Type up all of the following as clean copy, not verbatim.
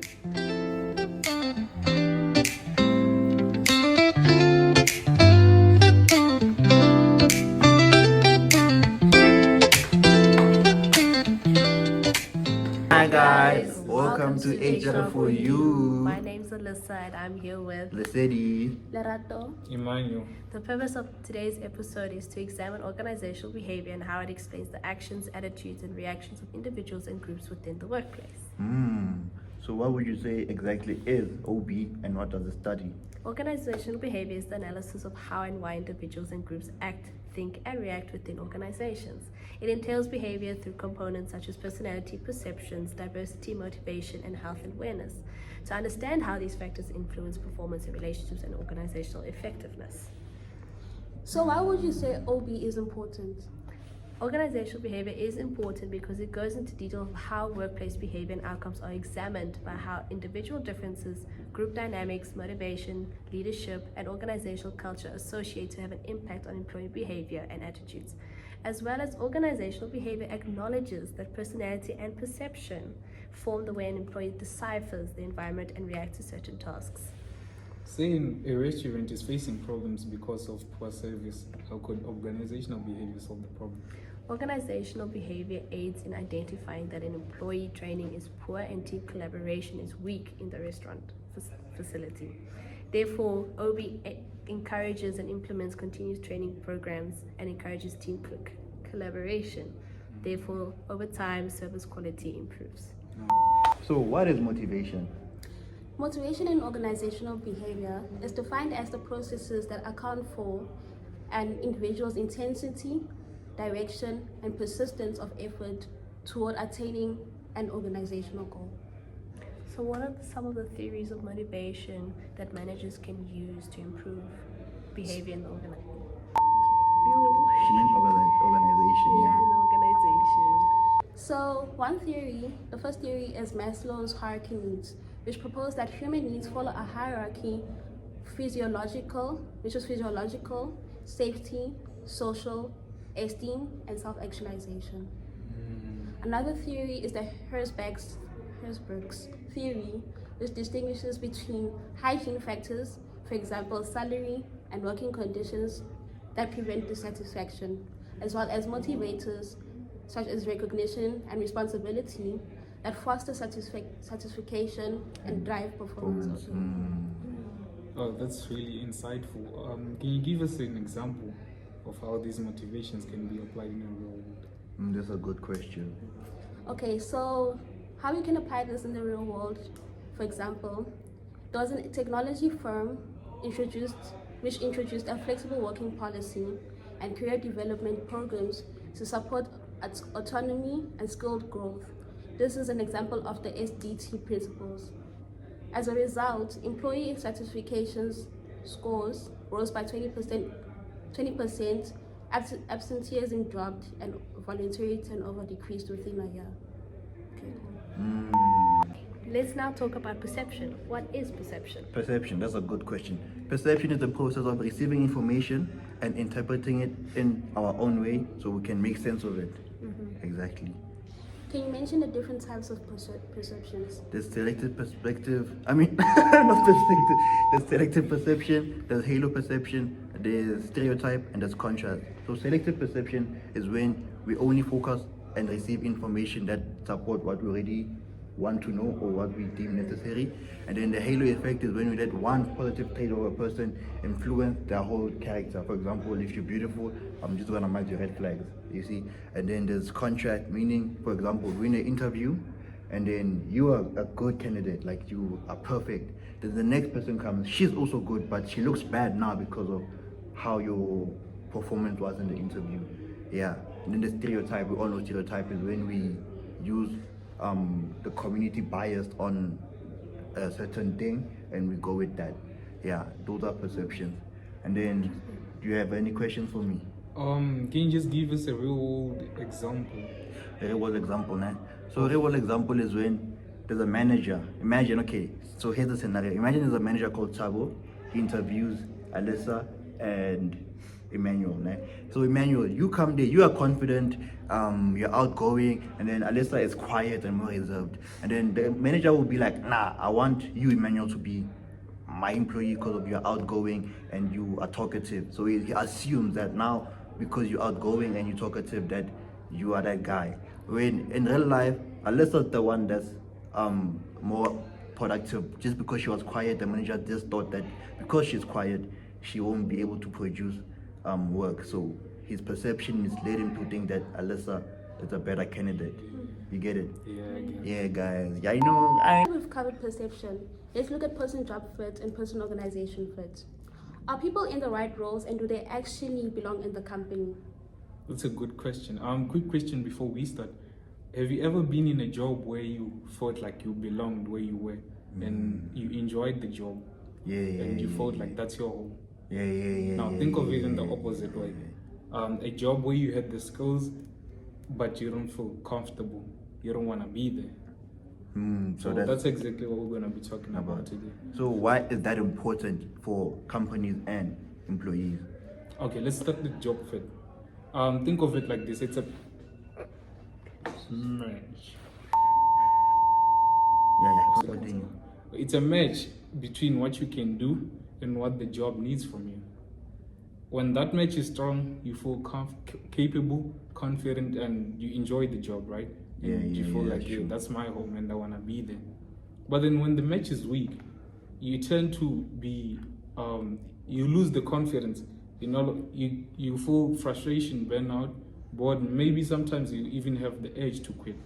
Hi guys, welcome to HR4U. My name's Alyssa and I'm here with Lesedi. Lerato. Emmanuel. The purpose of today's episode is to examine organizational behavior and how it explains the actions, attitudes, and reactions of individuals and groups within the workplace. So what would you say exactly is OB and what does it study? Organizational behavior is the analysis of how and why individuals and groups act, think, and react within organizations. It entails behavior through components such as personality, perceptions, diversity, motivation, and health and awareness. To understand how these factors influence performance in relationships and organizational effectiveness. So why would you say OB is important? Organizational behavior is important because it goes into detail of how workplace behavior and outcomes are examined by how individual differences, group dynamics, motivation, leadership, and organizational culture associate to have an impact on employee behavior and attitudes, as well as organizational behavior acknowledges that personality and perception form the way an employee deciphers the environment and reacts to certain tasks. Saying a restaurant is facing problems because of poor service, how could organizational behavior solve the problem? Organizational behavior aids in identifying that an employee training is poor and team collaboration is weak in the restaurant facility. Therefore, OB encourages and implements continuous training programs and encourages team collaboration. Therefore, over time, service quality improves. So what is motivation? Motivation in organizational behavior is defined as the processes that account for an individual's intensity, direction, and persistence of effort toward attaining an organizational goal. So what are some of the theories of motivation that managers can use to improve behavior in the organization? So one theory, the first theory is Maslow's hierarchy needs, which proposed that human needs follow a hierarchy, which is physiological, safety, social, esteem, and self-actualization. Another theory is the Herzberg's theory, which distinguishes between hygiene factors, for example, salary and working conditions that prevent dissatisfaction, as well as motivators such as recognition and responsibility that foster satisfaction and drive performance. Oh, that's really insightful. Can you give us an example of how these motivations can be applied in the real world? That's a good question. Okay, so how we can apply this in the real world? For example, there was a technology firm which introduced a flexible working policy and career development programs to support autonomy and skilled growth. This is an example of the SDT principles. As a result, employee satisfaction scores rose by 20%, absenteeism dropped, and voluntary turnover decreased within a year. Let's now talk about perception. What is perception? Perception, that's a good question. Perception is the process of receiving information and interpreting it in our own way so we can make sense of it. Exactly. Can you mention the different types of perceptions? There's selective perspective, not perspective, there's selective perception, there's halo perception, there's stereotype, and there's contrast. So selective perception is when we only focus and receive information that support what we already want to know or what we deem necessary. And then the halo effect is when we let one positive trait of a person influence their whole character. For example, if you're beautiful, I'm just gonna match your red flags, you see. And then there's contrast, meaning, for example, we're in an interview and then you are a good candidate, like you are perfect. Then the next person comes, she's also good, but she looks bad now because of how your performance was in the interview. Yeah. And then the stereotype, we all know stereotype is when we use the community biased on a certain thing and we go with that. Yeah, those are perceptions. And then, do you have any questions for me? Can you just give us a real world example? A real world example, nah? So a real world example is when there's a manager. Imagine, okay, so here's the scenario. Imagine there's a manager called Tabo. He interviews Alyssa and Emmanuel. Ne? So Emmanuel, you come there, you are confident, you're outgoing, and then Alyssa is quiet and more reserved. And then the manager will be like, nah, I want you, Emmanuel, to be my employee because of your outgoing and you are talkative. So he assumes that now because you're outgoing and you're talkative that you are that guy. When in real life, Alyssa's the one that's more productive. Just because she was quiet, the manager just thought that because she's quiet, she won't be able to produce work. So his perception misled him to think that Alyssa is a better candidate. You get it? Yeah, I guess. Yeah, guys. Yeah, I know. We've covered perception. Let's look at person job fit and person organization fit. Are people in the right roles and do they actually belong in the company? That's a good question. Quick question before we start. Have you ever been in a job where you felt like you belonged where you were and you enjoyed the job and you felt like that's your home? Now think of it in the opposite way. A job where you had the skills but you don't feel comfortable. You don't want to be there. So that's exactly what we're going to be talking about today. So why is that important for companies and employees? Okay, let's start with job fit. Think of it like this. It's a match. Continue. It's a match between what you can do and what the job needs from you. When that match is strong, you feel capable, confident, and you enjoy the job, right? And you feel like, yeah, that's my home and I want to be there. But then when the match is weak, you tend to be, you lose the confidence. You feel frustration, burnout, bored. Maybe sometimes you even have the urge to quit.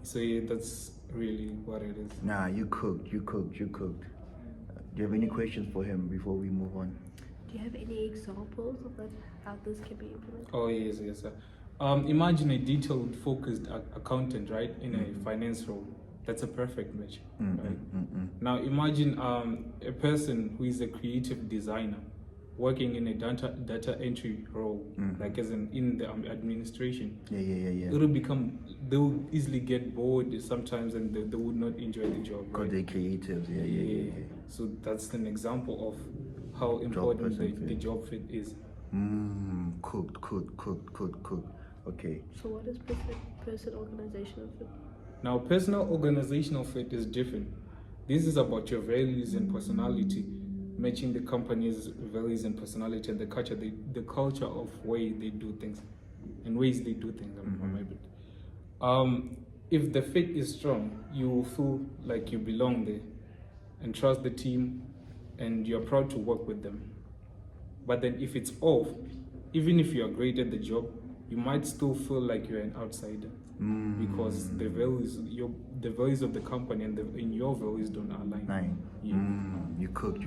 So yeah, that's really what it is. Nah, you cooked. Do you have any questions for him before we move on? Do you have any examples of how this can be implemented? Oh yes, sir. Imagine a detailed, focused accountant, right, in a finance role. That's a perfect match, right? Now imagine a person who is a creative designer working in a data entry role, like as in the administration. They'll easily get bored sometimes and they would not enjoy the job. Because Right? they're creatives, So that's an example of how important the job fit is. Cooked. Okay. So what is person organizational fit? Now, personal organizational fit is different. This is about your values and personality, matching the company's values and personality and the culture of way they do things, and ways they do things. If the fit is strong, you will feel like you belong there and trust the team, and you're proud to work with them. But then if it's off, even if you are great at the job, you might still feel like you're an outsider because the values of the company and your values don't align. You cooked.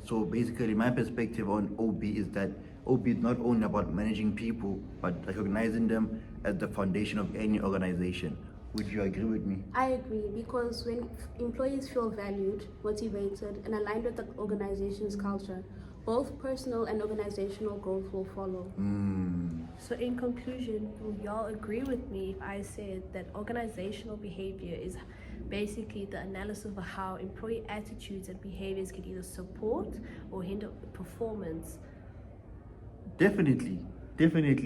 So basically, my perspective on OB is that OB is not only about managing people, but recognizing them as the foundation of any organization. Would you agree with me? I agree, because when employees feel valued, motivated, and aligned with the organization's culture, both personal and organizational growth will follow. So in conclusion, will y'all agree with me if I said that organizational behavior is basically the analysis of how employee attitudes and behaviors can either support or hinder performance? Definitely.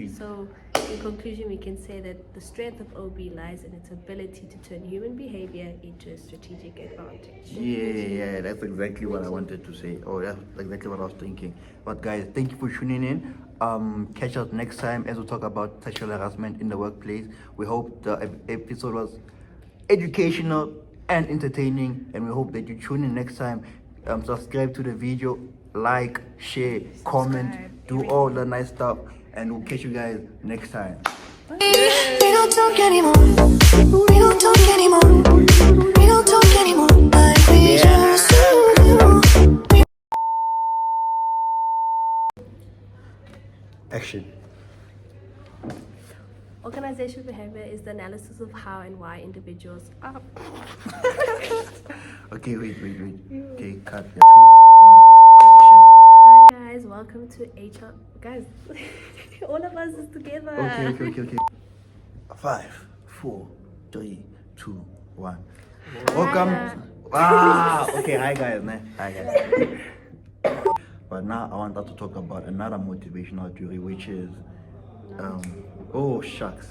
So in conclusion, we can say that the strength of OB lies in its ability to turn human behavior into a strategic advantage. Yeah, that's exactly what I wanted to say. Oh, that's exactly what I was thinking. But guys, thank you for tuning in. Catch us next time as we talk about sexual harassment in the workplace. We hope the episode was educational and entertaining, and we hope that you tune in next time. Subscribe to the video, like, share, comment, do all the nice stuff, and we'll catch you guys next time. We don't talk anymore. We don't talk anymore. We don't talk anymore like we used to do. Action. Organizational behavior is the analysis of how and why individuals are. Okay, wait. Okay, cut. Yeah, 3, 1, action. Hi guys, welcome to HR. Guys, all of us is together. Okay. 5, 4, 3, 2, 1. Welcome. Okay, hi guys, man. Hi guys. But now I want us to talk about another motivational theory, which is, oh, shucks.